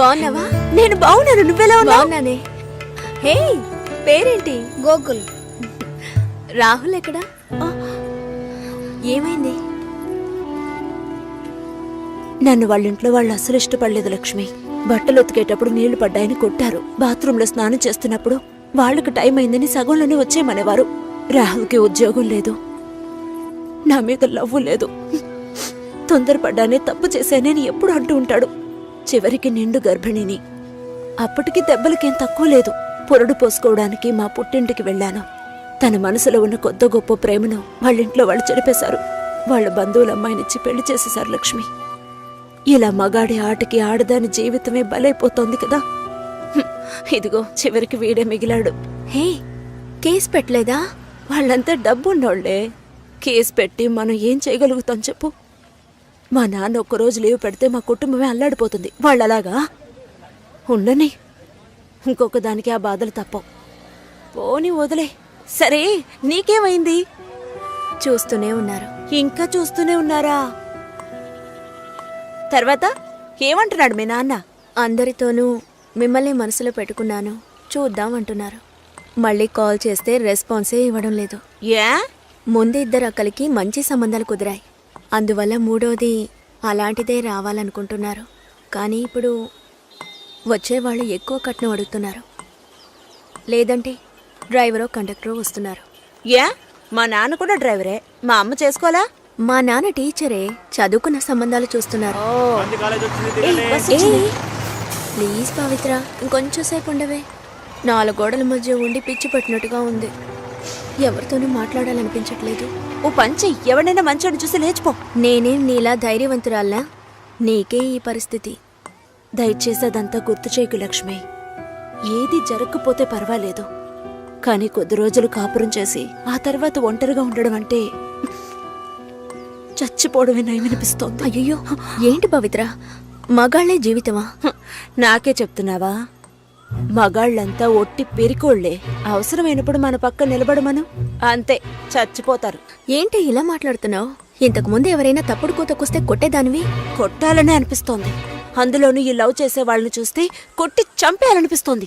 బాగున్నావా? నేను బాగున్నాను, నువ్వెలా ఉన్నావు? బాగున్నానే. హే, పేరేంటి? గోకుల్. రాహుల్ ఎక్కడా? ఏమైంది? నన్ను వాళ్ళింట్లో వాళ్ళు అసలు ఇష్టపడలేదు లక్ష్మి. బట్టలు ఉతికేటప్పుడు నీళ్లు పడ్డాయని కొట్టారు. బాత్రూంలో స్నానం చేస్తున్నప్పుడు వాళ్ళకి టైం అయిందని సగంలోనే వచ్చేయమనేవారు. రాహుల్కి ఉద్యోగం లేదు, నా మీద లవ్వు లేదు. తొందరపడ్డానే తప్పు చేశానని ఎప్పుడు అంటూ ఉంటాడు. చివరికి నిండు గర్భిణిని. అప్పటికి దెబ్బలకేం తక్కువ లేదు. పొరడు పోసుకోవడానికి మా పుట్టింటికి వెళ్ళాను. తన మనసులో ఉన్న కొద్ది గొప్ప ప్రేమను వాళ్ళింట్లో వాళ్ళు చెరిపేశారు. వాళ్ళ బంధువుల అమ్మాయినిచ్చి పెళ్లి చేసేశారు లక్ష్మి. ఇలా మగాడి ఆటకి ఆడదాని జీవితమే బలైపోతోంది కదా. ఇదిగో చివరికి వీడే మిగిలాడు. హే, కేసు పెట్టలేదా? వాళ్ళంతా డబ్బున్నోళ్లే. కేసు పెట్టి మనం ఏం చేయగలుగుతాం చెప్పు? మా నాన్న ఒక్కరోజు లీవ్ పెడితే మా కుటుంబమే అల్లాడిపోతుంది. వాళ్ళలాగా ఉండని. ఇంకొక దానికి ఆ బాధలు తప్పవు. పోని వదిలే. సరే, నీకేమైంది? చూస్తూనే ఉన్నారు. ఇంకా చూస్తూనే ఉన్నారా? తర్వాత ఏమంటున్నాడు మీ నాన్న? అందరితోనూ మిమ్మల్ని మనసులో పెట్టుకున్నాను, చూద్దాం అంటున్నారు. మళ్ళీ కాల్ చేస్తే రెస్పాన్సే ఇవ్వడం లేదు. ఏ? ముందు ఇద్దరు అక్కలకి మంచి సంబంధాలు కుదిరాయి. అందువల్ల మూడోది అలాంటిదే రావాలనుకుంటున్నారు. కానీ ఇప్పుడు వచ్చేవాళ్ళు ఎక్కువ కట్నం అడుగుతున్నారు. లేదంటే డ్రైవరో కండక్టరో వస్తున్నారు. ఏ? మా నాన్న కూడా డ్రైవరే. మా అమ్మ చేసుకోవాలా? మా నాన్న టీచరే, చదువుకున్న సంబంధాలు చూస్తున్నారు. ప్లీజ్ పవిత్ర, ఇంకొంచెం సేపు ఉండవే. 4 గోడల మధ్య ఉండి పిచ్చి పట్టినట్టుగా ఉంది. ఎవరితోనూ మాట్లాడాలనిపించట్లేదు. ఓ పంచి, ఎవడైనా మంచోడు చూసి లేచిపో. నేనేం నీలా ధైర్యవంతురాల్లా? నీకే ఈ పరిస్థితి. దయచేసి అదంతా గుర్తు చేయకు లక్ష్మి. ఏది జరగకపోతే పర్వాలేదు, కానీ కొద్ది రోజులు కాపురం చేసి ఆ తర్వాత ఒంటరిగా ఉండడం అంటే చచ్చిపోవడమే నయమనిపిస్తోంది. అయ్యో, ఏంటి పవిత్ర, మగాళ్లే జీవితమా? నాకే చెప్తున్నావా? మగాళ్ళంతా ఒట్టి పెరికోళ్లే. అవసరమైనప్పుడు మన పక్క నిలబడమను, అంతే, చచ్చిపోతారు. ఏంటి ఇలా మాట్లాడుతున్నావు? ఇంతకు ముందు ఎవరైనా తప్పుడు కూతకొస్తే కొట్టేదానివి. కొట్టాలనే అనిపిస్తోంది. అందులోనూ ఈ లవ్ చేసే వాళ్ళని చూస్తే కొట్టి చంపేయాలనిపిస్తోంది.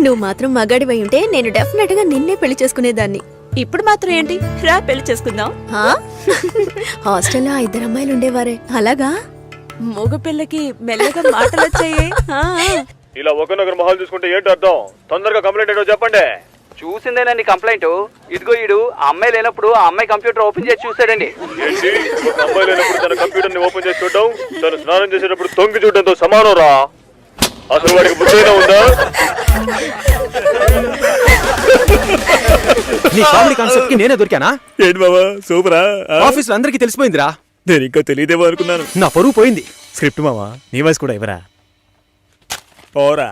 నువ్వు మాత్రం మగాడివై ఉంటే నేను డెఫినెట్ గా నిన్నే పెళ్లి చేసుకునేదాన్ని. ఇప్పుడు మాత్రం ఏంటి, రా పెళ్లి చేసుకుందాం. హాస్టల్లో 2 అమ్మాయిలు ఉండేవారే, అలాగా? మగ పిల్లకి మెల్లగా మాటలు వచ్చాయి. ఇలా ఒకరినొకరు మొహాలు చూసుకుంటే ఏంటి అర్థం? తొందరగా కంప్లైంట్ ఏంటో చెప్పండి. చూసిందేనండి కంప్లైంట్. ఇదిగో ఈడు ఆ అమ్మాయి లేనప్పుడు ఆ అమ్మాయి కంప్యూటర్ ఓపెన్ చేసి చూసాడండి. ఏంటి, ఒక అమ్మాయి లేనప్పుడు తన కంప్యూటర్ ని ఓపెన్ చేసి చూడడం తను స్నానం చేసేటప్పుడు తొంగి చూడడంతో సమానం రా. అసలు వాడికి బుద్ధైనా ఉందా? నీ కామెడీ కాన్సెప్ట్ కి నేనే దొరికానా? ఏంటి బాబా, సూపరా? ఆఫీస్ లో అందరికీ తెలిసిపోయిందిరా. నేను ఇంకా తెలియదేమో అనుకున్నాను. నా పరువు పోయింది. స్క్రిప్ట్ మావా, నీ వాయిస్ కూడా ఇవ్వరా? పోరా.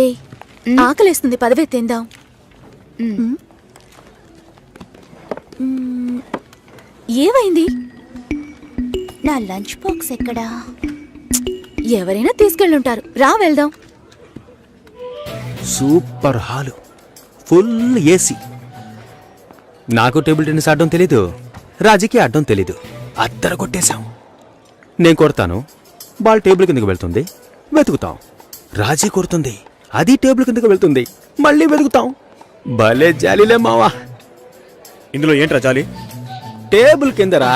ఏ, ఆకలేస్తుంది, పదవే తిందాం. ఏమైంది? నా లంచ్ బాక్స్ ఎక్కడా? ఎవరైనా తీసుకెళ్ళుంటారు, రా వెళ్దాం. Super hall, full AC. నాకు టేబుల్ టెన్నిస్ ఆడడం తెలీదు, రాజీకి ఆడడం తెలీదు. అద్దరు కొట్టేశాం. నేను కొడతాను, బాల్ టేబుల్ కిందకి వెళ్తుంది, వెతుకుతాం. రాజీ కొడుతుంది, అది టేబుల్ కిందకి వెళ్తుంది, మళ్ళీ వెతుకుతాం. భలే జాలీలే మావా. ఇందులో ఏంట్రా జాలి? టేబుల్ కిందరా.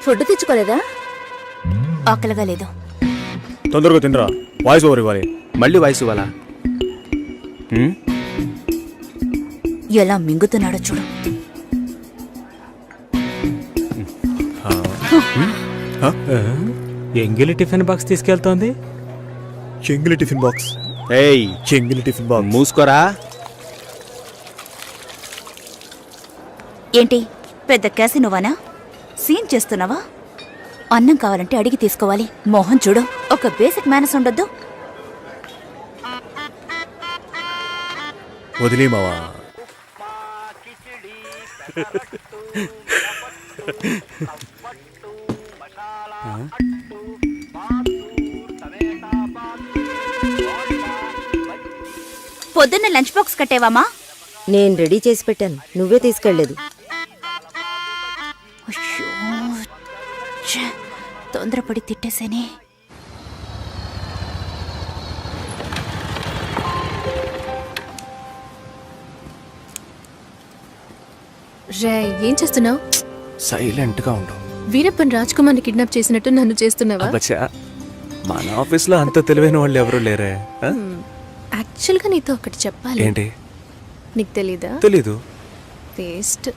ఫుడ్ తెచ్చుకోలేదా? ఆకలిగా లేదు. తొందరగా తినరా, వాయిస్ ఓవర్ ఇవ్వాలి. మళ్ళీ వాయిస్ ఇవ్వాలా? ఎలా మింగుతున్నాడో చూడు. ఎంగిలి టిఫిన్ బాక్స్ తీసుకెళ్తోంది. చెంగిలి టిఫిన్ బాక్స్. ఏయ్, చెంగిలి టిఫిన్ బాక్స్. మూసుకోరా. ఏంటి, పెద్ద క్యాసినోవానా? సీన్ చేస్తున్నావా? అన్నం కావాలంటే అడిగి తీసుకోవాలి. మోహన్ చూడు, ఒక బేసిక్ మేనస్ ఉండొద్దు. వదిలే మావా. పొద్దున్న లంచ్ బాక్స్ కట్టేవామా? నేను రెడీ చేసి పెట్టాను, నువ్వే తీసుకెళ్లేదు. అయ్యో ఛే, తొందరపడి తిట్టేసేనే. రే ఏం చేస్తున్నావు? సైలెంట్ గా ఉండు. వీరప్పన్ రాజ్ కుమార్ని కిడ్నాప్ చేసినట్టు నన్ను చేస్తున్నావా? అబ్బచ్చా, మన ఆఫీస్లో అంత తెలివైన వాళ్ళు ఎవరు లేరే. ఆ? యాక్చువల్గా నీతో ఒకటి చెప్పాలి. ఏంటి? నీకు తెలీదా? తెలీదు. వేస్ట్.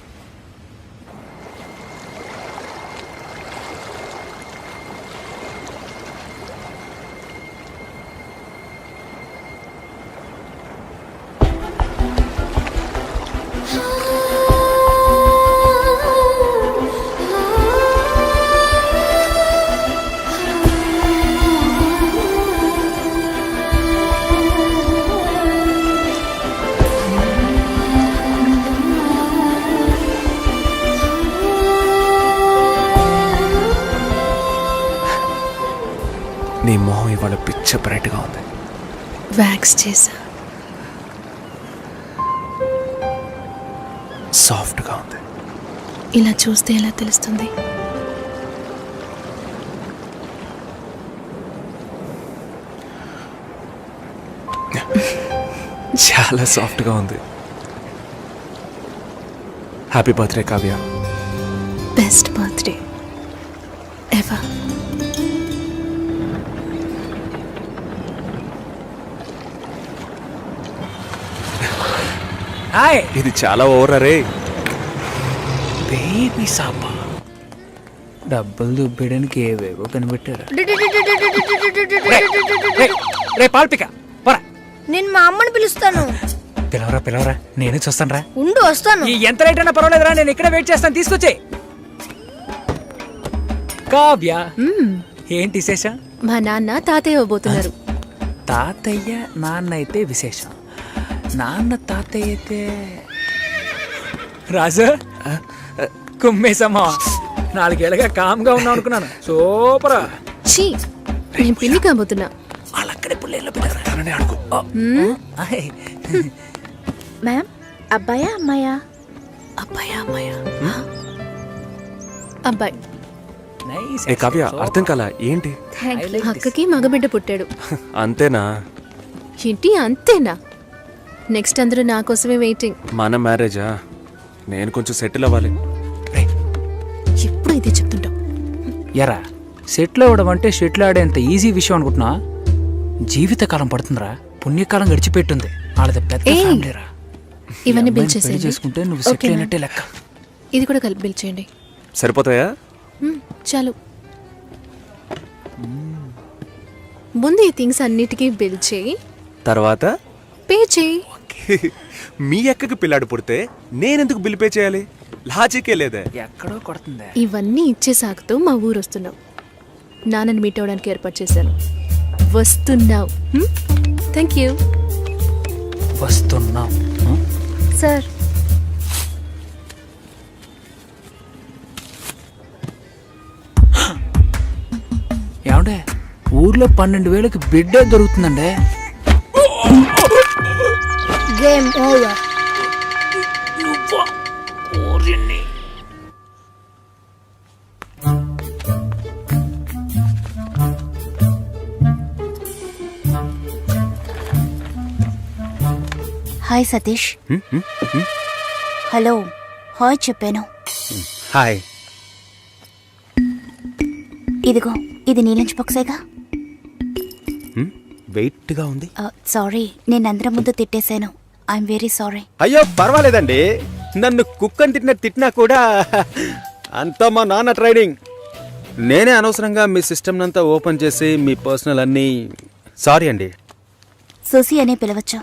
నీ మొహం ఇవాళ పిచ్చ బ్రైట్ గా ఉంది. వ్యాక్స్ చేసా. సాఫ్ట్ గా ఉంది. ఇలా చూస్తే ఎలా తెలుస్తుంది? చాలా సాఫ్ట్ గా ఉంది. Happy birthday Kavya. Best birthday ever. Hi ఇది చాలా ఓవర్ రే. బేబీ సాపా. డబ్బులు దుబ్బేయడానికి ఏవేవో కనిపెట్టారు. రే పాల్పిక పోరా. నేను మా అమ్మని పిలుస్తాను. పిలవరా పిలవరా, నేను చూస్తాను రా. ఉండు, వస్తాను. ఈ ఎంత రేట్ అయినా పర్వాలేదురా, నేను ఇక్కడే వెయిట్ చేస్తాను, తీసుకొచ్చే. కావ్య ఏంటి విశేషం? మా నాన్న తాతయ్య ఇవ్వబోతున్నారు. తాతయ్య నాన్న అయితే విశేషం, నాన్న తాతయ్య అయితే రాజు కుమ్మేసమ్మా. 4 ఏళ్ళగా కామ్గా ఉన్నావు అనుకున్నాను. సూపరా. ఛీ, నేను పిల్లి కాబోతున్నా. వాళ్ళక్కడే పుల్లేళ్ళు పెట్టారని అడుగు. మ్యామ్, అబ్బాయా అమ్మాయా? అబ్బాయా అమ్మాయా? అబ్బాయి. ఏ కావ్య, అర్థం కాల ఏంటి? అక్కకి మగబిడ్డ పుట్టాడు. అంతేనా? ఏంటి అంతేనా? నెక్స్ట్ అందరూ నా కోసమే వెయిటింగ్. మన మ్యారేజా? నేను కొంచెం సెటిల్ అవ్వాలి. ఎప్పుడు ఇదే చెప్తుంటాం. ఎరా సెటిల్ అవ్వడం అంటే షెటిల్ ఆడేంత ఈజీ విషయం అనుకుంటున్నా? జీవితకాలం పడుతుందిరా, పుణ్యకాలం గడిచిపెట్టుంది. వాళ్ళది పెద్ద ఫ్యామిలీరా. ఇవన్నీ బిల్ పెళ్లి చేసేయండి. చేసుకుంటే నువ్వు సెటిల్ ఓకేనా? అయినట్టే లెక్క. ఇది కూడా కలిపి బిల్ చేయండి. సరిపోతాయా? చాలు. ముందు ఈ థింగ్స్ అన్నిటికీ బిల్ చేయి, తర్వాత పే చేయి. మీ అక్కకి పిల్లాడు పుడితే నేనెందుకు బిల్ పే చేయాలి? లాజికే లేదే. ఎక్కడో కొడుతుంది. ఇవన్నీ ఇచ్చే సాగుతూ మా ఊరు వస్తున్నావు. నాన్నని మీట్ అవడానికి ఏర్పాటు చేశాను. వస్తున్నావు. Thank you. వస్తున్నాం సార్, ఏమండే, ఊర్లో 12,000కి బిడ్డే దొరుకుతుందండే. Game over. Hi Satish. Hello hi చెప్పాను. హాయ్. ఇదిగో, ఇది నీ లంచ్ బాక్సేగా. వెయిట్గా ఉంది. సారీ, నేను అందరం ముందు తిట్టేశాను. I'm very sorry. అయ్యో పర్వాలేదండి, నన్ను కుక్కని తిట్టినా కూడా అంతా మా నాన్న ట్రైనింగ్. నేనే అనవసరంగా మీ సిస్టమ్ అంతా ఓపెన్ చేసి మీ పర్సనల్ అన్నీ. సారీ అండి. సుసి అనే పిలవచ్చు.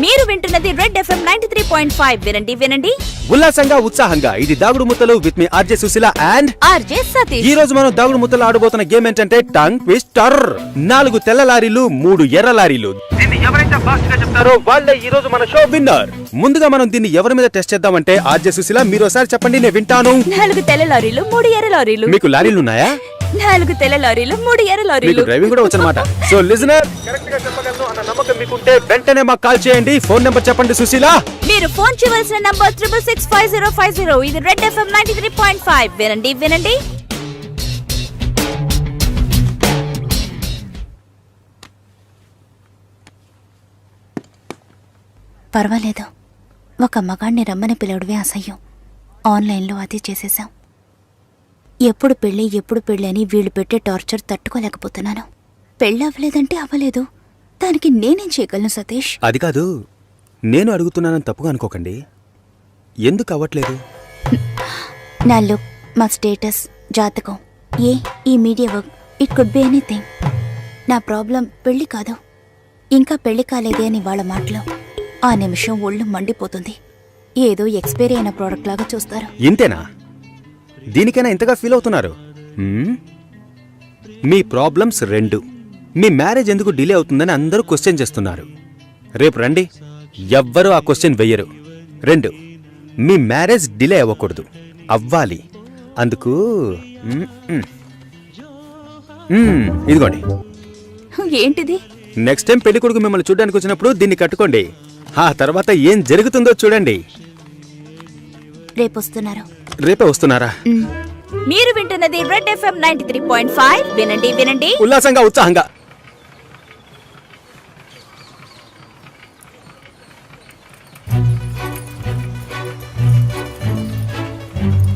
మీరు వింటున్నది రెడ్ ఎఫ్ఎం 93.5. వినండి వినండి ఉల్లాసంగా ఉత్సాహంగా. ఇది దాగుడు ముత్తలు with me RJ Susheela and RJ Satish. ఈ రోజు మనం దాగుడు ముత్తలు ఆడబోతున్న గేమ్ ఏంటంటే టంగ్ ట్విస్టర్. 4 తెల్ల లారీలు, 3 ఎర్ర లారీలు. ఎవరైతే ఫాస్ట్ గా చెప్తారో వాళ్ళే ఈ రోజు మన షో విన్నర్. ముందుగా మనం దీన్ని ఎవరి మీద టెస్ట్ చేద్దామంటే ఆర్జే సుశీల మీరు ఒకసారి చెప్పండి, నేను వింటాను. 4 తెల్ల లారీలు, 3 ఎర్ర లారీలు. మీకు లారీలు ఉన్నాయా? 4 తెల్ల లారీలు 3 ఎర్ర మీకు లారీలు. డ్రైవింగ్ కూడా వచ్చనమాట. సో లిజనర్, కరెక్ట్ గా చెప్పగలను అన్న నమ్మకం మీకుంటే వెంటనే మాకు కాల్ చేయండి. ఫోన్ నెంబర్ చెప్పండి సుశీల. మీరు ఫోన్ చేయవలసిన నంబర్ 6665050. ఇది రెడ్ ఎఫ్ఎం 93.5. వినండి వినండి. పర్వాలేదు, ఒక మగాణ్ణి రమ్మని పిలవడమే అసహ్యం. ఆన్లైన్లో అది చేసేశాం. ఎప్పుడు పెళ్ళి అని వీళ్ళు పెట్టే టార్చర్ తట్టుకోలేకపోతున్నాను. పెళ్ళి అవ్వలేదంటే అవ్వలేదు, దానికి నేనేం చేయగలను సతీష్? అది కాదు, నేను అడుగుతున్నానని తప్పుగా అనుకోకండి. ఎందుకు అవ్వట్లేదు? నా లుక్, మా స్టేటస్, జాతకం, ఈ media work, it could be anything. నా ప్రాబ్లం పెళ్లి కాదు, ఇంకా పెళ్లి కాలేదే అని వాళ్ళ మాటలు. ఆ నిమిషం ఒళ్ళు మండిపోతుంది. ఏదో ఎక్స్పైరీ అయిన ప్రోడక్ట్ లాగా చూస్తారు. ఇంతేనా? దీనికైనా ఇంతగా ఫీల్ అవుతున్నారు? మీ ప్రాబ్లమ్స్ 2. మీ మ్యారేజ్ ఎందుకు డిలే అవుతుందని అందరూ క్వశ్చన్ చేస్తున్నారు. రేపు రండి, ఎవ్వరూ ఆ క్వశ్చన్ వెయ్యరు. 2, మీ మ్యారేజ్ డిలే అవ్వకూడదు, అవ్వాలి. అందుకు ఇదిగోండి. ఏంటిది? నెక్స్ట్ టైం పెళ్లి కొడుకు మిమ్మల్ని చూడడానికి వచ్చినప్పుడు దీన్ని కట్టుకోండి. ఆ తర్వాత ఏం జరుగుతుందో చూడండి. రేపొస్తున్నారు. రేపే వస్తున్నారా? మీరు వింటున్నది రెడ్ ఎఫ్ఎం 93.5. వినండి వినండి. ఉల్లాసంగా, ఉత్సాహంగా.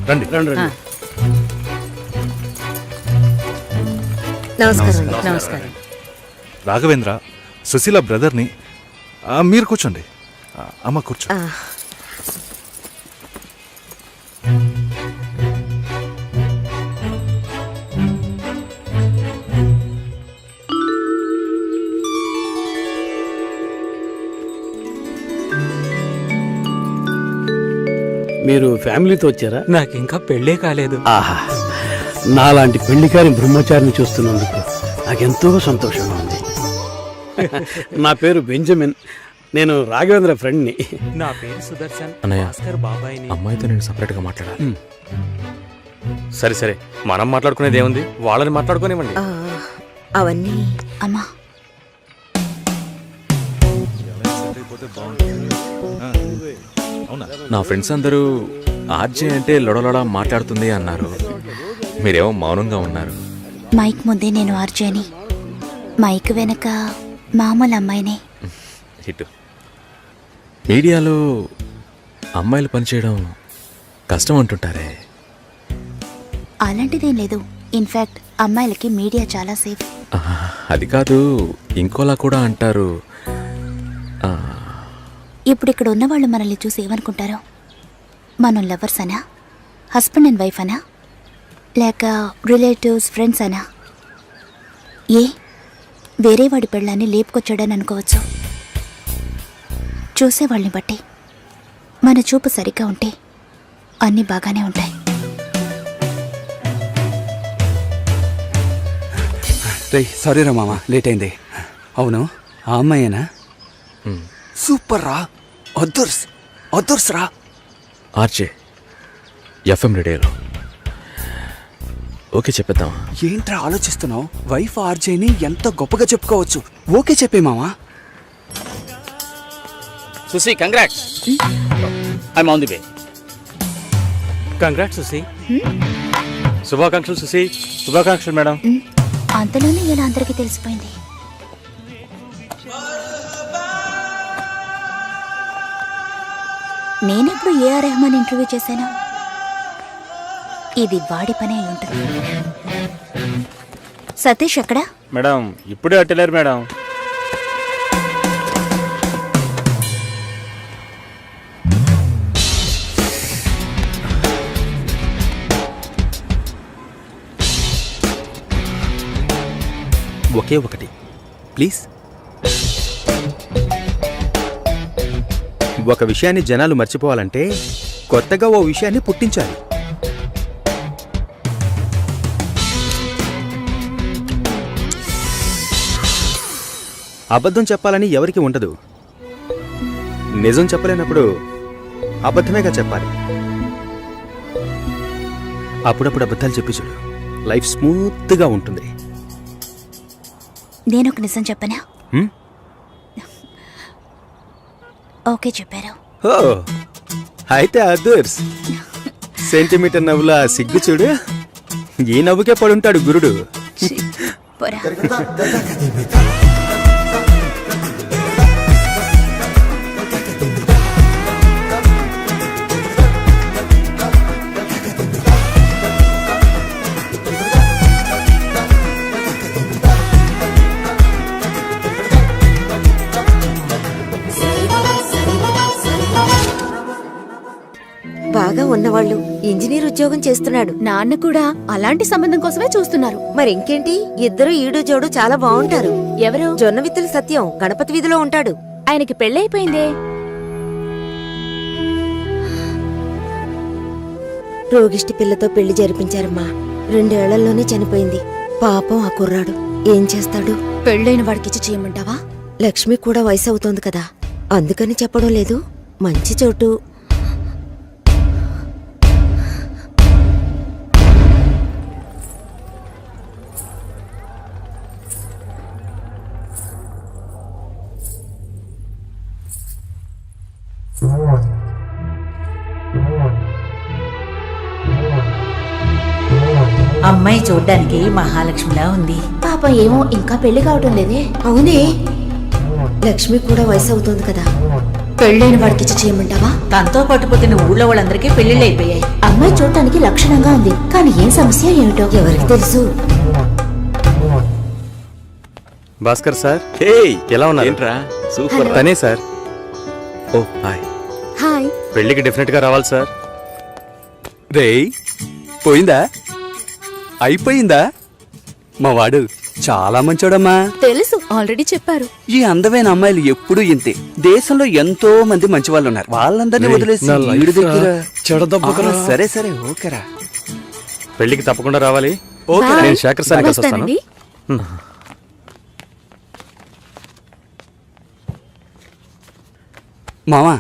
రండి రండి. నమస్కారం. రాఘవేంద్ర, సుశీల బ్రదర్ని. మీరు కూర్చోండి. అమ్మ కూర్చో. మీరు ఫ్యామిలీతో వచ్చారా? నాకు ఇంకా పెళ్ళే కాలేదు. ఆహా, నాలాంటి పెళ్లికారి బ్రహ్మచారిని చూస్తున్నందుకు నాకెంతో సంతోషంగా ఉంది. నా పేరు బెంజమిన్, నేను రాఘవేంద్ర ఫ్రెండ్ని. నా పేరు సుదర్శన్. అన్నయ్య, బాబాయ్ని. అమ్మాయితో నేను సపరేట్ గా మాట్లాడాలి. సరే సరే, మనం మాట్లాడుకునేది ఏముంది, వాళ్ళని మాట్లాడుకోనివ్వండి. అవన్నీ అమ్మా, నా ఫ్రెండ్స్ అందరూ ఆర్జే అంటే లొడలొడ మాట్లాడుతుంది అన్నారు. మీరేమో మౌనంగా ఉన్నారు. మైక్ ముందే నేను ఆర్జేని, మైక్ వెనక మామూలు అమ్మాయినే. హిట్. మీడియాలో అమ్మాయిలు పనిచేయడం కష్టం అంటుంటారే. అలాంటిదేం లేదు. ఇన్ఫాక్ట్ అమ్మాయిలకి మీడియా చాలా సేఫ్. అది కాదు, ఇంకోలా కూడా అంటారు. ఇప్పుడు ఇక్కడ ఉన్న వాళ్ళు మనల్ని చూసి ఏమనుకుంటారో? మనం లవర్స్ అనా, హస్బెండ్ అండ్ వైఫ్ అనా, లేక రిలేటివ్స్, ఫ్రెండ్స్ అనా? వేరే వాడి పెళ్ళాన్ని లేపుకొచ్చాడని అనుకోవచ్చు. చూసేవాళ్ళని బట్టి మన చూపు సరిగ్గా ఉంటే అన్నీ బాగానే ఉంటాయి. సారీ రా మామ, లేట్ అయింది. అవును, ఆ అమ్మాయేనా? సూపర్ రా, అదర్స్ రా. ఆర్జే ఎఫ్ఎం రేడియోలో ఓకే చెప్పేద్దాం. ఏంట్రా ఆలోచిస్తున్నావు? వైఫ్ ఆర్జేని ఎంత గొప్పగా చెప్పుకోవచ్చు. ఓకే చెప్పే మామా. Susi, congrats. I'm on the way. Congrats Susi. శుభాకాంక్షలు సుసి. శుభాకాంక్షలు మేడం. అంతలోనే ఇలా అందరికీ తెలిసిపోయింది. నేనెప్పుడు ఏఆర్ రెహమాన్ ఇంటర్వ్యూ చేశాను? ఇది వాడి పని అయి ఉంటుంది. సతీష్ ఎక్కడా? మేడం ఇప్పుడే అట్టలేరు మేడం. ఒకే ఒకటి ప్లీజ్. ఒక విషయాన్ని జనాలు మర్చిపోవాలంటే కొత్తగా ఓ విషయాన్ని పుట్టించాలి. అబద్ధం చెప్పాలని ఎవరికి ఉండదు. నిజం చెప్పలేనప్పుడు అబద్ధమేగా చెప్పాలి. అప్పుడప్పుడు అబద్ధాలు చెప్పి చూడు, లైఫ్ స్మూత్గా ఉంటుంది. నేను ఒక నిజం చెప్పనా? హ్మ్? ఓకే చెప్పారు. ఓ అయితే అదర్స్ సెంటీమీటర్ నవ్వులా సిగ్గు చూడు. ఈ నవ్వుకే పడుంటాడు గురుడు. పోరా. బాగా ఉన్నవాళ్ళు ఇంజనీర్ ఉద్యోగం చేస్తున్నాడు. నాన్న కూడా అలాంటి సంబంధం కోసమే చూస్తున్నారు. మరి ఇంకేంటి, ఇద్దరు ఈడు జోడు చాలా బాగుంటారు. ఎవరు? జొన్న విత్తుల సత్యం గణపతి వీధిలో ఉంటాడు. ఆయనకి పెళ్ళైపోయిందే. రోగిష్టి పిల్లతో పెళ్లి జరిపించారమ్మా. 2 ఏళ్లలోనే చనిపోయింది. పాపం ఆ కుర్రాడు ఏం చేస్తాడు? పెళ్ళైన వాడికిచ్చి చేయమంటావా? లక్ష్మి కూడా వయసు అవుతోంది కదా, అందుకని చెప్పడం లేదు. మంచి చోటు. అమ్మాయి చూడ్డానికి మహాలక్ష్మిలా ఉంది. పాపం ఏమో ఇంకా పెళ్లి కావటం లేదే. అవునే, లక్ష్మి కూడా వయసు అవుతోంది కదా. పెళ్ళైన వాడికిచ్చి చేయమంటావా? తనతో పాటు పుట్టిన ఊళ్ళో వాళ్ళందరికీ పెళ్లిళ్ళు అయిపోయాయి. అమ్మాయి చూడటానికి లక్షణంగా ఉంది, కానీ ఏం సమస్య ఏమిటో ఎవరికి తెలుసు? భాస్కర్ సార్, హే ఎలా ఉన్నారు? ఏంట్రా సూపర్. తనే సార్. ఓ హాయ్. హాయ్. పెళ్లికి డెఫినెట్ గా రావాలి సార్. రేయ్ పోయిందా, అయిపోయిందా? మా వాడు చాలా మంచోడమ్మా. తెలుసు, ఆల్రెడీ చెప్పారు. ఈ అందమైన అమ్మాయిలు ఎప్పుడూ ఇంతే. దేశంలో ఎంతో మంది మంచి వాళ్ళు ఉన్నారు. వాళ్ళందరినీ వదిలేసి ఈడు దగ్గర సరే సరే ఓకేరా. పెళ్లికి తప్పకుండా రావాలి. ఓకే నేను శేఖర్ సార్ కలిసి వస్తాను. వస్తానండి. మామా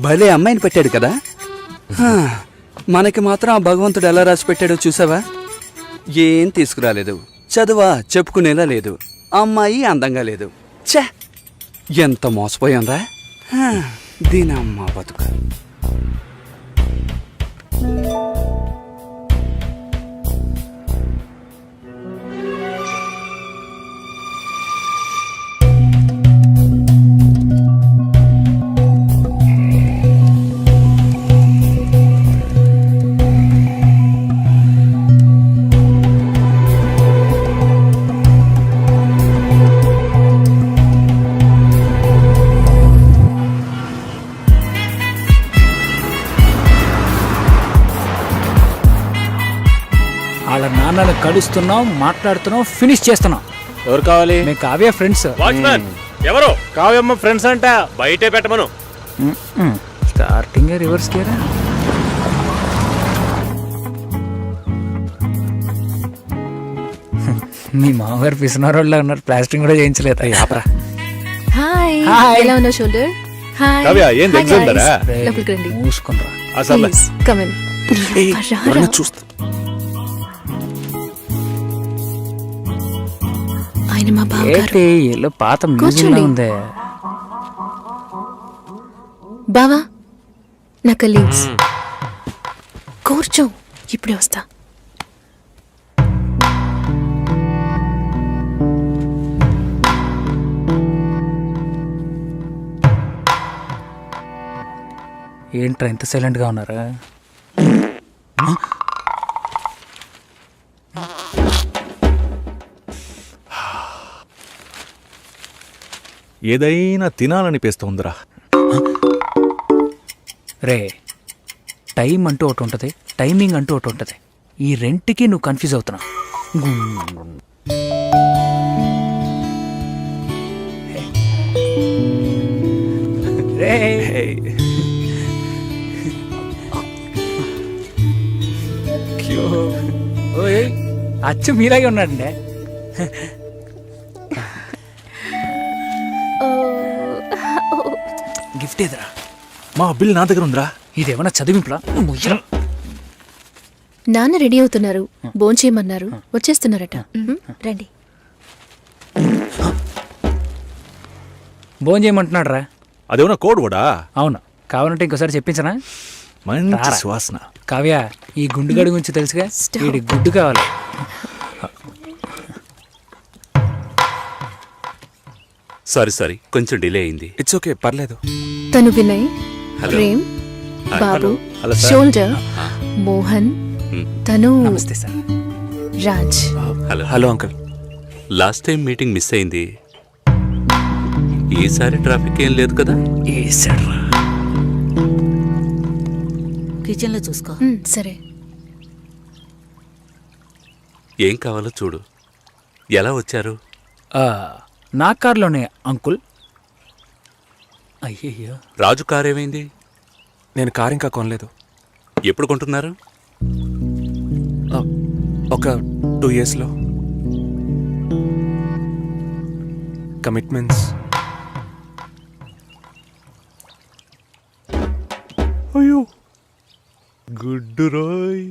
భలే అమ్మాయిని పెట్టాడు కదా. హా, మనకి మాత్రం ఆ భగవంతుడు ఎలా రాసి పెట్టాడో చూసావా? ఏం తీసుకురాలేదు, చదువా చెప్పుకునేలా లేదు, అమ్మాయి అందంగా లేదు. ఛే, ఎంత మోసపోయాన్రా. హా, దీనమ్మ బతుక. వాళ్ళ నాన్నని కలుస్తున్నాం, మాట్లాడుతున్నాం, ఫినిష్ చేస్తున్నాం. ఎవరు కావాలి? మేము కావ్య ఫ్రెండ్స్. వాచ్మెన్ ఎవరు? కావ్యమ్మ ఫ్రెండ్స్ అంట, బయటే పెట్టమను. స్టార్టింగ్ రివర్స్ గేరా. మీ మామగారు పిసినారోళ్ళ ఉన్నారు, ప్లాస్టింగ్ కూడా చేయించలేదు. ఆపరా. హాయ్. హాయ్. ఎలా ఉన్నావు షోల్డర్? హాయ్. కావ్య, ఏంది Hi, exam guys. దరా? లోపలికి రండి. మూసుకుంటారా. అసలు Please, come in. రారా. చూస్తా. ఆయన మా బావగారు. ఏంటి ఇల్లు పాత మ్యూజియం కూర్చోండి. ఉందే. బావా, నా కలీగ్స్. కూర్చో, ఇప్పుడే వస్తా. ఏంట్రా ఇంత సైలెంట్ గా ఉన్నారా? ఏదైనా తినాలనిపిస్తోందిరా. రే, టైం అంటూ ఒకటి ఉంటుంది, టైమింగ్ అంటూ ఒకటి ఉంటుంది. ఈ రెంట్కి నువ్వు కన్ఫ్యూజ్ అవుతున్నావు. రే, ఓయ్, అచ్చు మీలాగే ఉన్నాడండి. గిఫ్ట్ ఏదిరా? మా బిల్ నా దగ్గర ఉందిరా. ఇదేమన్నా చదివింపులా? నాన్న రెడీ అవుతున్నారు, భోంచేయమన్నారు, వచ్చేస్తున్నారట. రండి. భోజనం చేయమంటున్నాడు రా. అదేమన్నా కోడ్ కూడా అవును, కావాలంటే ఇంకోసారి చెప్పించనా? మంచి రారా. సువాసన. కావ్య, ఈ గుండుగడి గురించి తెలుసుగా, వీడి గుడ్డు కావాలి. సారీ కొంచెం డిలే అయింది. ఇట్స్ ఓకే, పర్లేదు. తను వినయ్, హలో. ప్రేమ్, బాబు, హలో సార్. షోల్డర్, మోహన్, తను నమస్తే sir. Raj. Hello. Hello uncle. Last time meeting miss అయింది. ఈసారి ట్రాఫిక్ ఏం లేదు కదా? కిచెన్ లో చూసుకో. సరే. ఏం కావాలో చూడు. ఎలా వచ్చారు? నా కార్లోనే అంకుల్. అయ్యయ్యో, రాజు కార్ ఏమైంది? నేను కార్ ఇంకా కొనలేదు. ఎప్పుడు కొంటున్నారు? ఒక 2 yearsలో. కమిట్మెంట్స్. అయ్యో గుడ్డు రాయ్.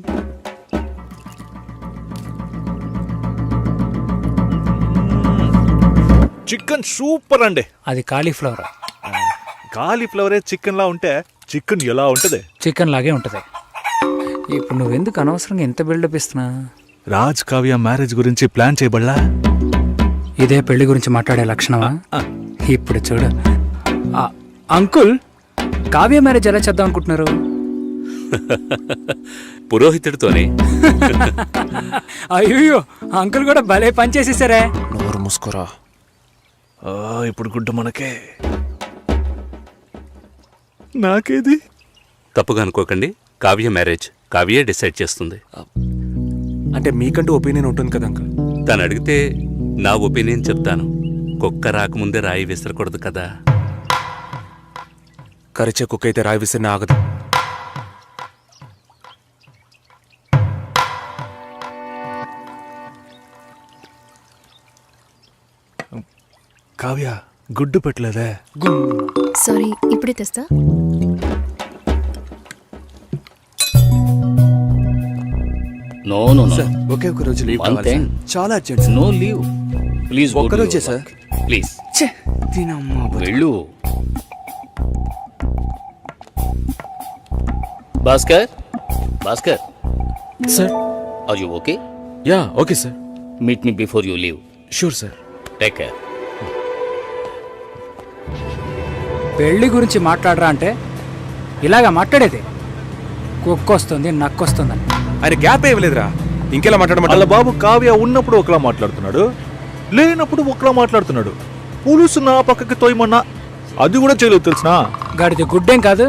చికెన్ సూపర్ అండి. అది కాలీఫ్లవర్. కాలీఫ్లవరే చికెన్ లా ఉంటే చికెన్ ఎలా ఉంటది? చికెన్ లాగే ఉంటుంది. ఇప్పుడు నువ్వెందుకు అనవసరంగా ఎంత బిల్డప్ ఇస్తున్నా? రాజ్ కావ్య మ్యారేజ్ గురించి ప్లాన్ చేయబడలా? ఇదే పెళ్లి గురించి మాట్లాడే లక్షణమా? ఇప్పుడు చూడు. అంకుల్, కావ్య మ్యారేజ్ ఎలా చేద్దాం అనుకుంటున్నారు? పురోహితుడితోనే. అయ్యో, అంకుల్ కూడా భలే పని చేసేసారే. నోరు మూసుకోరా. ఇప్పుడు గుడ్డు మనకే. నాకేది? తప్పుగా అనుకోకండి. కావ్య మ్యారేజ్ కావ్యే డిసైడ్ చేస్తుంది. అంటే మీకంటూ ఒపీనియన్ ఉంటుంది కదా అంకుల్. తను అడిగితే నా ఒపీనియన్ చెప్తాను. కుక్క రాకముందే రాయి విసరకూడదు కదా. కరిచే కుక్క అయితే రాయి విసిరిన ఆగదు. కావ్య గుడ్డు పెట్టలేదే. సారీ, ఇప్పుడే తెస్తా. నో నో నో, ఒకే ఒక రోజు లీవ్ One కావాలి thing. సార్. చాలా urgent sir. No leave please. ఒక్కరోజే సార్. ప్లీజ్ ఛే, దీనమ్మా బతుకు. వెళ్ళు. Bhaskar, Bhaskar, sir. Are you okay? Yeah okay sir. Meet me before you leave. Sure sir. Take care. పెళ్లి గురించి మాట్లాడరా అంటే ఇలాగా మాట్లాడేది. కుక్కొస్తుంది, నక్కొస్తుందని. ఆయన గ్యాప్ ఏమి లేదురా. ఇంకెలా వాళ్ళ మాట్లాడమంటారు? బాబు కావ్య ఉన్నప్పుడు ఒకలా మాట్లాడుతున్నాడు, లేనప్పుడు ఒకలా మాట్లాడుతున్నాడు. పులుసు నా పక్కకి తోయమన్నా అది కూడా చేయలేదు తెలుసునా? గాడిది గుడ్డేం కాదు.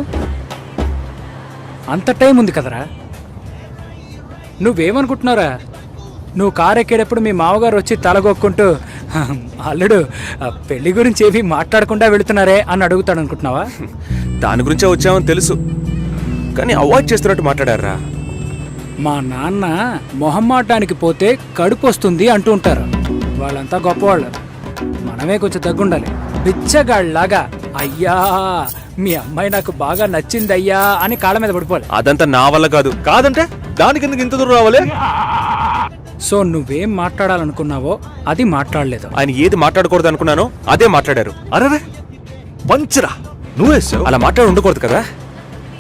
అంత టైం ఉంది కదరా. నువ్వేమనుకుంటున్నారా? నువ్వు కారు ఎక్కేటప్పుడు మీ మామగారు వచ్చి తలగొక్కుంటూ అల్లుడు పెళ్లి గురించి ఏవి మాట్లాడకుండా వెళుతున్నారే అని అడుగుతాడు అనుకుంటున్నావా? దాని గురించే వచ్చామని తెలుసు, కానీ అవాయిడ్ చేస్తున్నట్టు మాట్లాడారా. మా నాన్న మొహమ్మాటానికి పోతే కడుపు వస్తుంది అంటూ ఉంటారు. వాళ్ళంతా గొప్పవాళ్ళు, మనమే కొంచెం తగ్గుండాలి. బిచ్చగాళ్ళలాగా అయ్యా మీ అమ్మాయి నాకు బాగా నచ్చింది అయ్యా అని కాళ్ళ మీద పడిపోవాలి. అదంతా నా వల్ల కాదు. కాదంటే దానికి ఎందుకు ఇంత దూరం రావాలి? సో నువ్వేం మాట్లాడాలనుకున్నావో అది మాట్లాడలేదు. ఆయన ఏది మాట్లాడకూడదు అనుకున్నానో అదే మాట్లాడారు. అరే పంచరా నువ్వేసావు. అలా మాట్లాడి ఉండకూడదు కదా.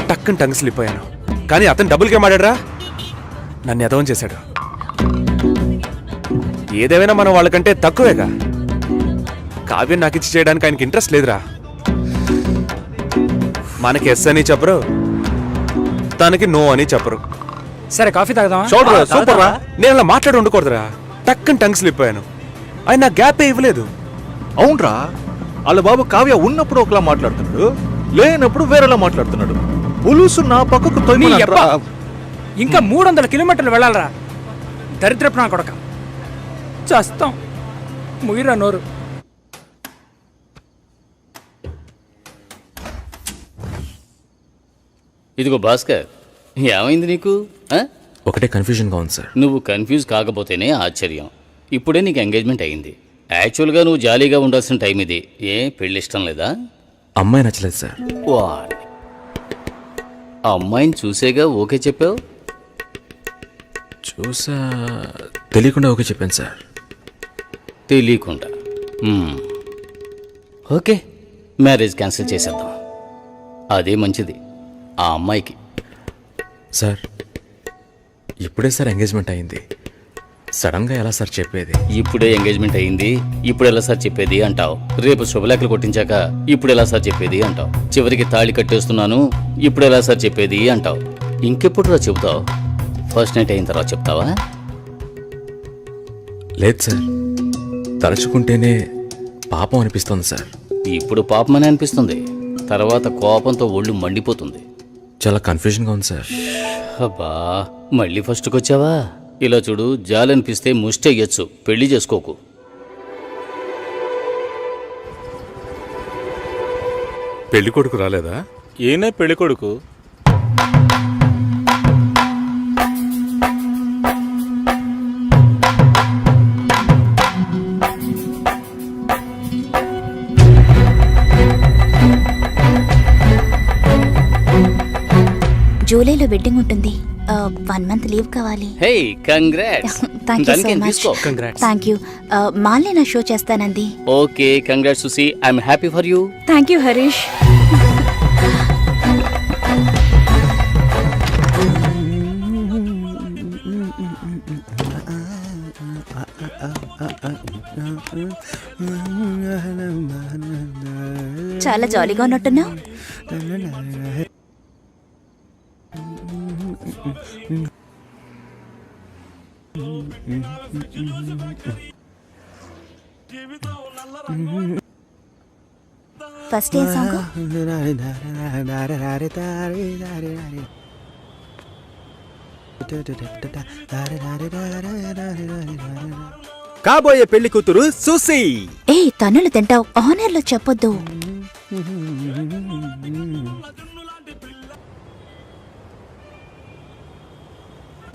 టక్కుని టంగ్ స్లిప్ అయ్యాను. కానీ అతను డబుల్గా మాట్లాడరా, నన్ను ఎదవం చేశాడు. ఏదేమైనా మనం వాళ్ళకంటే తక్కువేగా. కావ్యం నాకు ఇచ్చి చేయడానికి ఆయనకి ఇంట్రెస్ట్ లేదురా. మనకి ఎస్ అని చెప్పరు, తనకి నో అని చెప్పరు. సరే కాఫీ తాగుదామా? చూడరా సూపర్ రా. నేను అలా మాట్లాడి ఉండకూడదురా. టక్కుని టంగ్ స్లిప్ అయ్యాను. ఆయన నా గ్యాపే ఇవ్వలేదు. అవునరా, వాళ్ళ బాబు కావ్య ఉన్నప్పుడు ఒకలా మాట్లాడుతున్నాడు, లేనప్పుడు వేరేలా మాట్లాడుతున్నాడు. పులుసు నా పక్కకు నీ తోయమని యబ్బ. ఇంకా 300 కిలోమీటర్లు వెళ్ళాలరా. దరిద్రపు నా కొడక, చస్తాం. ముగిరా నోరు. ఇదిగో భాస్కర్, ఏమైంది నీకు? ఒకటే కన్ఫ్యూజన్గా ఉంది సార్. నువ్వు కన్ఫ్యూజ్ కాకపోతేనే ఆశ్చర్యం. ఇప్పుడే నీకు ఎంగేజ్మెంట్ అయింది. యాక్చువల్గా నువ్వు జాలీగా ఉండాల్సిన టైం ఇది. ఏ పెళ్ళి ఇష్టం లేదా? అమ్మాయి నచ్చలేదు సార్. వాడి అమ్మాయిని చూసేగా ఓకే చెప్పావు. చూసా, తెలియకుండా ఓకే చెప్పాను సార్. తెలియకుండా. ఓకే, మ్యారేజ్ క్యాన్సిల్ చేసేద్దాం. అదే మంచిది ఆ అమ్మాయికి. సార్ ఇప్పుడే సార్ ఎంగేజ్మెంట్ అయింది, సడన్గా ఎలా సార్ చెప్పేది? ఇప్పుడే ఎంగేజ్మెంట్ అయింది, ఇప్పుడు ఎలా సార్ చెప్పేది అంటావు. రేపు శుభలేఖలు కొట్టించాక ఇప్పుడు ఎలా సార్ చెప్పేది అంటావు. చివరికి తాళి కట్టేస్తున్నాను, ఇప్పుడు ఎలా సార్ చెప్పేది అంటావు. ఇంకెప్పుడు రా చెబుతావు? ఫస్ట్ నైట్ అయిన తర్వాత చెప్తావా? లేదు సార్, తలుచుకుంటేనే పాపం అనిపిస్తుంది సార్. ఇప్పుడు పాపమని అనిపిస్తుంది, తర్వాత కోపంతో ఒళ్ళు మండిపోతుంది. చాలా కన్ఫ్యూజన్గా ఉంది సార్. అబ్బా, మళ్ళీ ఫస్ట్కి వచ్చావా? ఇలా చూడు, జాలనిపిస్తే ముష్టి అయ్యొచ్చు, పెళ్లి చేసుకోకు. పెళ్లి కొడుకు రాలేదా? ఈయనే పెళ్లి కొడుకు. జూలైలో వెడ్డింగ్ ఉంటుంది. 1 month లీవ్ కావాలి. Hey, congrats. Thank you so much. Thank you. మాల్ని నా షో చేస్తానంది. Okay, congrats Susi, I'm happy for you. Thank you Harish. చాలా జాలీగా ఉన్నట్టున్నావు. ఫస్ట్ ఏ సాంగ్? కాబోయే పెళ్లి కూతురు సుసి. ఏ తన్నులు తింటావు, ఆనర్లో చెప్పొద్దు.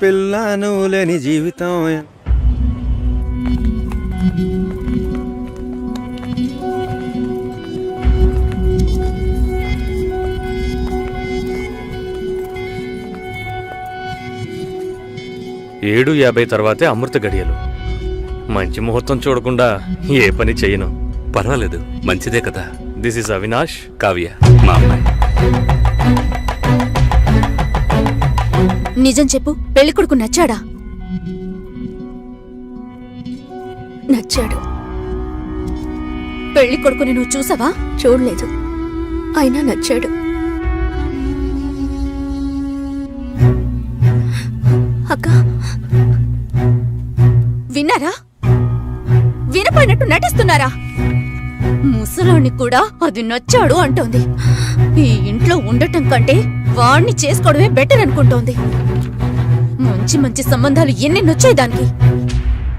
పిల్లను లేని జీవితం. ఏడు 50 తర్వాతే అమృత గడియలు. మంచి ముహూర్తం చూడకుండా ఏ పని చేయను. పర్వాలేదు, మంచిదే కదా. దిస్ ఇస్ అవినాష్, కావ్య మా అమ్మాయి. నిజం చెప్పు, పెళ్లి కొడుకు నచ్చాడా? నచ్చాడు. పెళ్లి కొడుకుని నువ్వు చూసావా? చూడలేదు, అయినా నచ్చాడు. అక్క, విన్నారా? వినపడినట్టు నటిస్తున్నారా? ముసలాన్ని కూడా అది నచ్చాడు అంటోంది. ఈ ఇంట్లో ఉండటం కంటే వాణ్ణి చేసుకోవడమే బెటర్ అనుకుంటోంది. మంచి మంచి సంబంధాలు ఎన్ని నొచ్చాయి దానికి.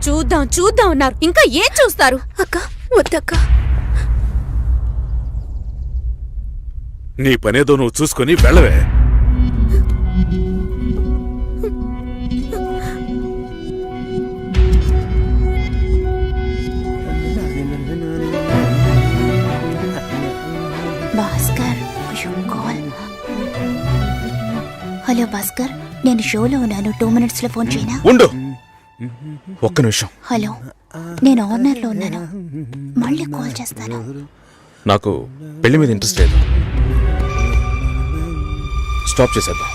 చూద్దాం చూద్దాం అన్నారు, ఇంకా ఏం చూస్తారు? అక్క వద్దక్క. నీ పనేదో నువ్వు చూసుకొని వెళ్ళవే. భాస్కర్, హలో భాస్కర్, నేను షోలో ఉన్నాను. 2 minutes లో ఫోన్ చేయనా? ఉండు, ఒక్క నిమిషం. హలో, నేను ఆనర్లో ఉన్నాను, మళ్ళీ కాల్ చేస్తాను. నాకు పెళ్లి మీద ఇంట్రెస్ట్ లేదు, స్టాప్ చేసేద్దాం.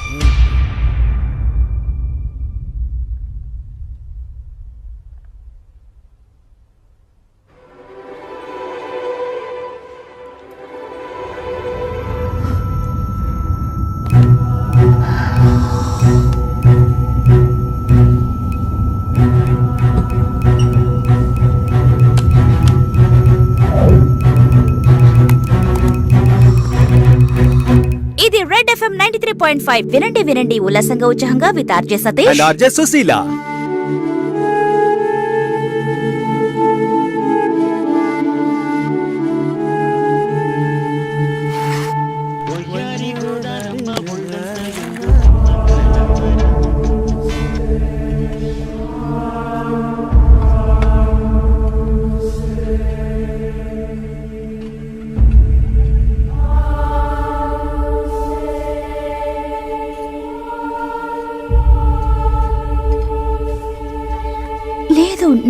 ఇది రెడ్ FM 93.5. వినండి వినండి ఉల్లాసంగా ఉత్సాహంగా with RJ Satish and RJ Sushila.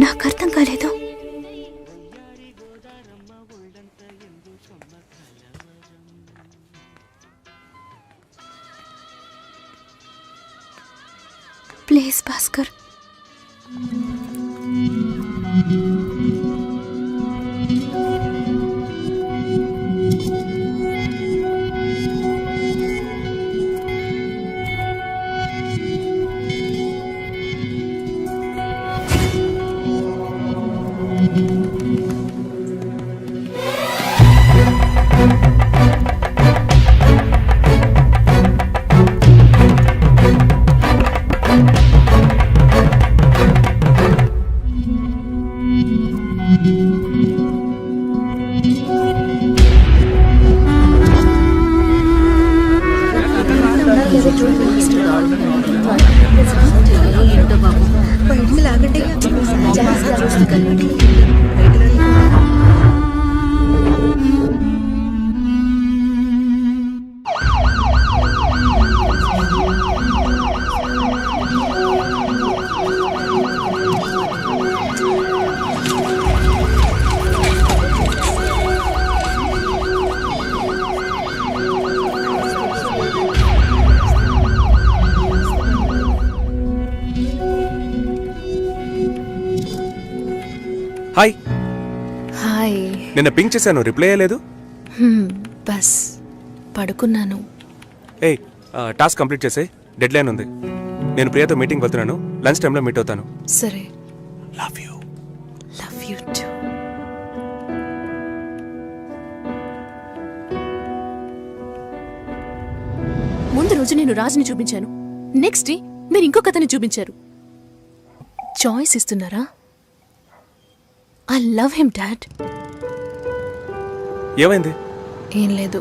నాకు అర్థం కాలేదు. Please Bhaskar, hi. హాయ్. నిన్న పింక్ చేశాను, రిప్లై అయ్యలేదు. బస్ పడుకున్నాను. ఏయ్, టాస్క్ కంప్లీట్ చేసే, డెడ్ లైన్ ఉంది. నేను ప్రియతో మీటింగ్ వెళ్తున్నాను, లంచ్ టైంలో మీట్ అవుతాను. సరే. Love you. Love you too. ముందు రోజు నేను రాజుని చూపించాను, నెక్స్ట్ డే మీరు ఇంకో కథని చూపించారు. చాయిస్ ఇస్తున్నారా? I love him dad. ఏమైంది? ఏం లేదు.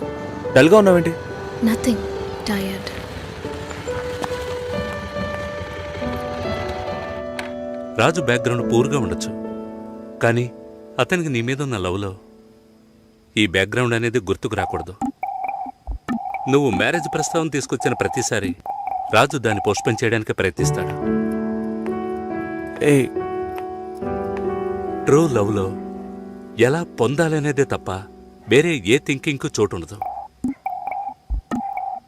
డల్గా ఉన్నావేంటి? Nothing, tired. రాజు బ్యాక్గ్రౌండ్ పూర్గా ఉండొచ్చు, కానీ అతనికి నీ మీద ఉన్న లవ్లో ఈ బ్యాక్గ్రౌండ్ అనేది గుర్తుకు రాకూడదు. నువ్వు మ్యారేజ్ ప్రస్తావన తీసుకొచ్చిన ప్రతిసారి రాజు దాన్ని పోస్ట్పోన్ చేయడానికి ప్రయత్నిస్తాడు. ఏయ్, ట్రూ లవ్లో ఎలా పొందాలనేదే తప్ప వేరే ఏ థింకింగ్కు చోటు ఉండదు.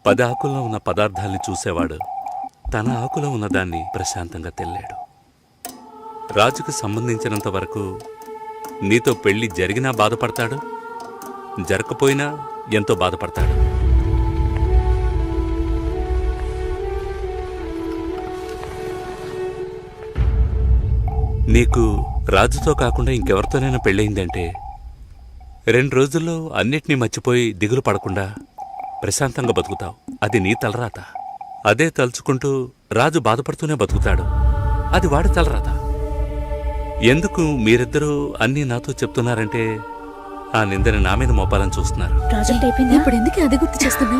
10 ఆకుల్లో ఉన్న పదార్థాల్ని చూసేవాడు తన ఆకులో ఉన్నదాన్ని ప్రశాంతంగా తెల్లాడు. రాజుకు సంబంధించినంత వరకు నీతో పెళ్లి జరిగినా బాధపడతాడు, జరగకపోయినా ఎంతో బాధపడతాడు. నీకు రాజుతో కాకుండా ఇంకెవరితోనైనా పెళ్ళయిందంటే 2 రోజుల్లో అన్నిటినీ మర్చిపోయి దిగులు పడకుండా ప్రశాంతంగా బతుకుతావు. అది నీ తలరాత. అదే తలుచుకుంటూ రాజు బాధపడుతూనే బతుకుతాడు. అది వాడి తలరాత. ఎందుకు మీరిద్దరూ అన్నీ నాతో చెప్తున్నారంటే ఆ నిందని నా మీద మోపాలని చూస్తున్నారు. ఇప్పుడు ఎందుకు అది గుర్తు చేస్తున్నా?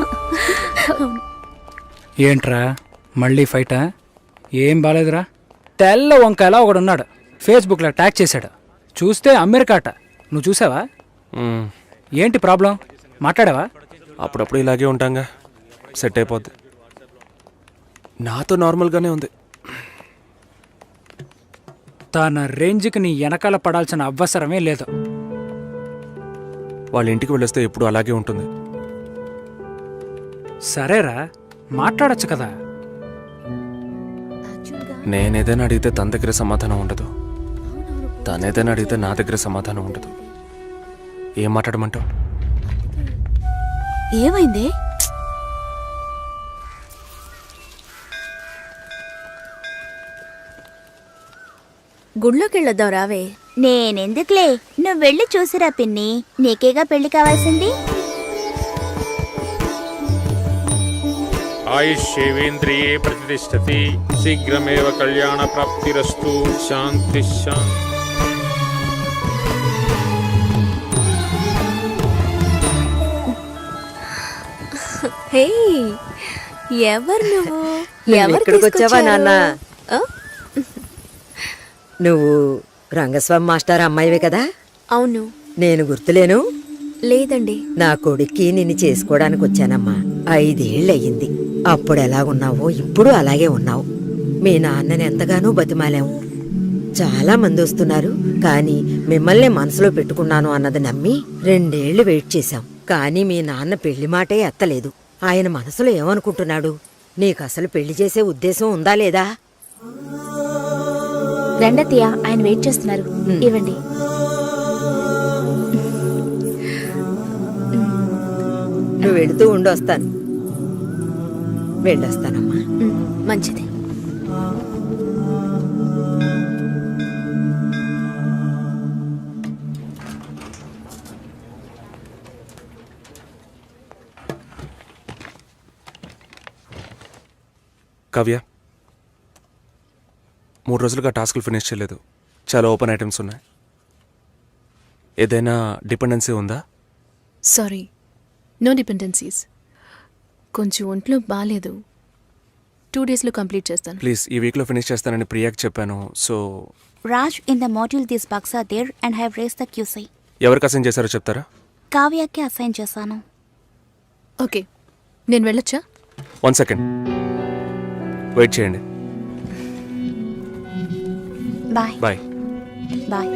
ఏంట్రా మళ్ళీ ఫైటా? ఏం బాలేదురా. తెల్ల వంకాయలా ఒకడున్నాడు, ఫేస్బుక్లో ట్యాగ్ చేశాడు. చూస్తే అమెరికాట. నువ్వు చూసావా? ఏంటి ప్రాబ్లం? మాట్లాడావా? అప్పుడప్పుడు ఇలాగే ఉంటాంగా, సెట్ అయిపోద్ది. నాతో నార్మల్గానే ఉంది. తన రేంజ్కి నీ వెనకాల పడాల్సిన అవసరమే లేదు. వాళ్ళ ఇంటికి వెళ్ళొస్తే ఎప్పుడు అలాగే ఉంటుంది. సరేరా, మాట్లాడొచ్చు కదా. నేనేదైనా అడిగితే తన దగ్గర సమాధానం ఉండదు, తనేదైనా అడిగితే నా దగ్గర సమాధానం ఉండదు. ఏం మాట్లాడమంటావు? ఏమైంది? గుళ్ళోకి వెళ్ళొద్దాం రావే. నేనెందుకులే, నువ్వు వెళ్ళి చూసిరా పిన్ని, నీకేగా పెళ్లి కావాల్సింది. ఆయుష్యేవేంద్రియే ప్రతిష్టతి, శీఘ్రమేవ కళ్యాణ ప్రాప్తిరస్తు. శాంతి శాంతి. హే, ఎవరు నువ్వు? ఎక్కడికి వచ్చావా నాన్న? నువ్వు రంగస్వామి మాస్టర్ అమ్మాయివే కదా? అవును. నేను గుర్తులేను? లేదండి. నా కొడుక్కి నిన్ను చేసుకోవడానికి వచ్చానమ్మా. 5 ఏళ్ళయ్యింది. అప్పుడు ఎలా ఉన్నావో ఇప్పుడు అలాగే ఉన్నావు. మీ నాన్నని ఎంతగానో బతిమాలాం. చాలా మంది వస్తున్నారు, కానీ మిమ్మల్ని మనసులో పెట్టుకున్నాను అన్నది నమ్మి 2 ఏళ్లు వెయిట్ చేశాం. కానీ మీ నాన్న పెళ్లి మాటే ఎత్తలేదు. ఆయన మనసులో ఏమనుకుంటున్నాడు? నీకసలు పెళ్లి చేసే ఉద్దేశం ఉందా లేదా? రండత్తయ్య, ఆయన వెయిట్ చేస్తున్నారు. ఇవ్వండి. నువ్వు వెళుతూ ఉండొస్తాను. వెళ్ళొస్తానమ్మా. మంచిది. కావ్య, 3 రోజులుగా టాస్క్లు ఫినిష్ చేయలేదు. చాలా ఓపెన్ ఐటమ్స్ ఉన్నాయి. ఏదైనా డిపెండెన్సీ ఉందా? Sorry, no dependencies. కొంచెం ఒంట్లో బాగాలేదు. 2 డేస్లో కంప్లీట్ చేస్తాను. ప్లీజ్, ఈ వీక్లో ఫినిష్ చేస్తానని ప్రియాకి చెప్పాను. So Raj, in the module these bugs are there and have raised the QC. ఎవరికి అసైన్ చేశారో చెప్తారా? కావ్యకి అసైన్ చేశాను. ఓకే, నేను వెళ్ళొచ్చా? 1 సెకండ్ వెయిట్ చేయండి. బాయ్. బాయ్. బాయ్.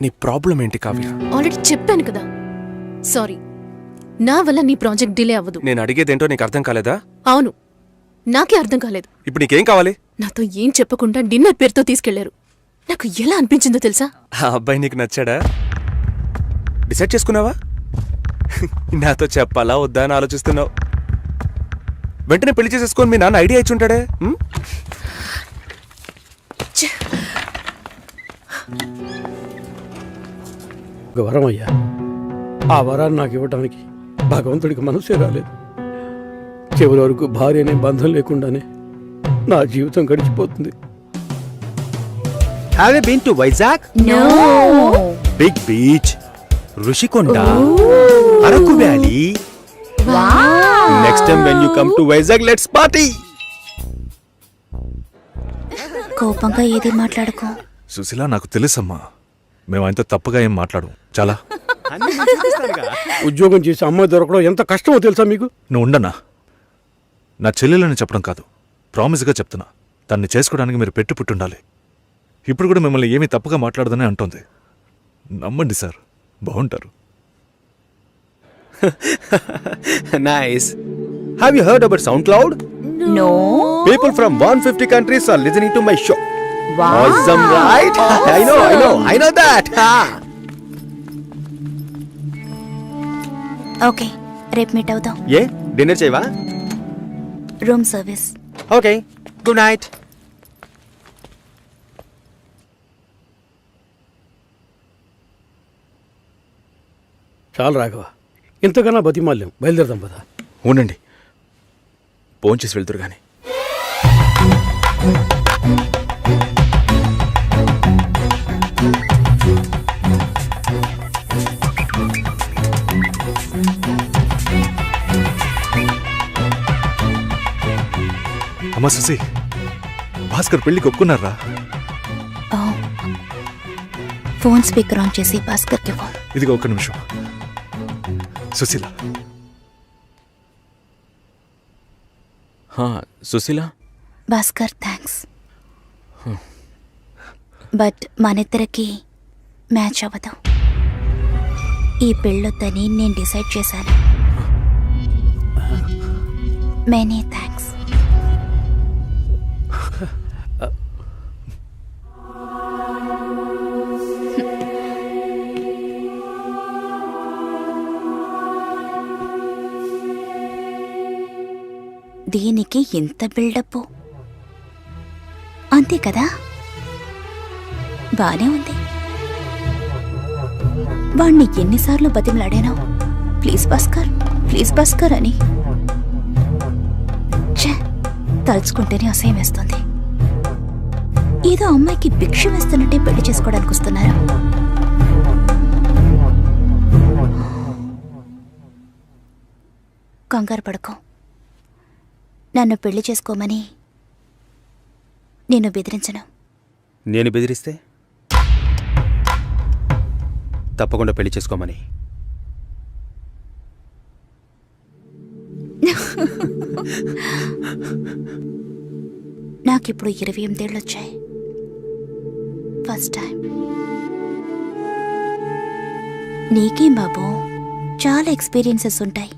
నీ ప్రాబ్లం ఏంటి కావ్య? ఆల్రెడీ చెప్పాను కదా. సారీ, నా వల్ల నీ ప్రాజెక్ట్ డిలే అవ్వదు. నేను అడిగేదేంటో నీకు అర్థం కాలేదా? అవును, నాకే అర్థం కాలేదు. ఇప్పుడు నీకేం కావాలి? నాతో ఏం చెప్పకుండా డిన్నర్ పేరుతో తీసుకెళ్లారు. నాకు ఎలా అనిపించిందో తెలుసా? ఆ అబ్బాయి నీకు నచ్చాడా? డిసైడ్ చేసుకున్నావా? నాతో చెప్పాలా వద్దా అని ఆలోచిస్తున్నావు. వెంటనే పెళ్లి చేసేసుకొని మీ నాన్న ఐడియా ఇచ్చి ఉంటాడే. వరం అయ్యా, ఆ వరాన్ని నాకు ఇవ్వడానికి భగవంతుడికి మనసే రాలేదు. చివరి వరకు భార్య అనే బంధం లేకుండానే నా జీవితం గడిచిపోతుంది. Have you been to Vizag? No. Big beach, Rushikonda, Araku Valley. Wow. Next time when you come to Vizag, let's party. కోపంగా ఏది మాట్లాడుకో. సుశీల, నాకు తెలుసమ్మా, మేము ఆయనతో తప్పుగా ఏం మాట్లాడు. చాలా ఉద్యోగం చేసి అమ్మాయి దొరకడం ఎంత కష్టమో తెలుసా మీకు? నువ్వు ఉండనా? నా చెల్లెలని చెప్పడం కాదు, ప్రామిస్గా చెప్తున్నా. తన్ని చేసుకోవడానికి మీరు పుట్టుండాలి. ఇప్పుడు కూడా మిమ్మల్ని ఏమీ తప్పుగా మాట్లాడదని అంటోంది. నమ్మండి సార్, బాగుంటారు. Nice. Have you heard about SoundCloud? No. People from 150 countries are listening to my show. Wow. Awesome, right? I know that. Okay, రేపు మీట్ అవుదాం. ఏ డిన్నర్ చేయవా? Room service. Okay, good night. చాలు రాఘవ, ఇంతకన్నా బతిమాల్యం. బయలుదేరదాం పదా. ఉండండి, భోంచేసి వెళ్తురు కానీ. అమ్మా సుశీ, భాస్కర్ పెళ్లికి ఒప్పుకున్నారా? ఫోన్ స్పీకర్ ఆన్ చేసి భాస్కర్కి ఫోన్. ఇదిగో ఒక్క నిమిషం. సుశీల, సుశీల. భాస్కర్, థ్యాంక్స్. బట్ మనిద్దరికి మ్యాచ్ అవ్వదు. ఈ పెళ్ళొద్దని నేను డిసైడ్ చేశాను. Many thanks. దీనికి ఇంత బిల్డప్, అంతే కదా? బానే ఉంది. వాణ్ణి ఎన్నిసార్లు బతిమలాడానో, ప్లీజ్ భాస్కర్ అని. ఛే, తలుచుకుంటేనే అసహ్యం వేస్తుంది. ఏదో అమ్మాయికి భిక్ష వేస్తున్నట్టే పెళ్లి చేసుకోవడానికి వస్తున్నారు. కంగారు పడుకో. నన్ను పెళ్లి చేసుకోమని నేను బెదిరించను. నేను బెదిరిస్తే తప్పకుండా పెళ్లి చేసుకోమని. నాకిప్పుడు 28 ఏళ్ళు వచ్చాయి. First time. నీకేం బాబు, చాలా ఎక్స్పీరియన్సెస్ ఉంటాయి.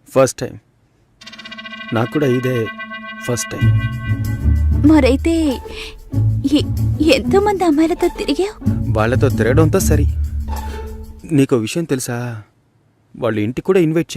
First time. నాకు కూడా ఇదే ఫస్ట్ టైం. మరైతే ఎంతోమంది అమ్మాయిలతో తిరిగావు? వాళ్ళతో తిరగడంతో సరి. నీకో విషయం తెలుసా, వాళ్ళు ఇంటికి కూడా ఇన్వైట్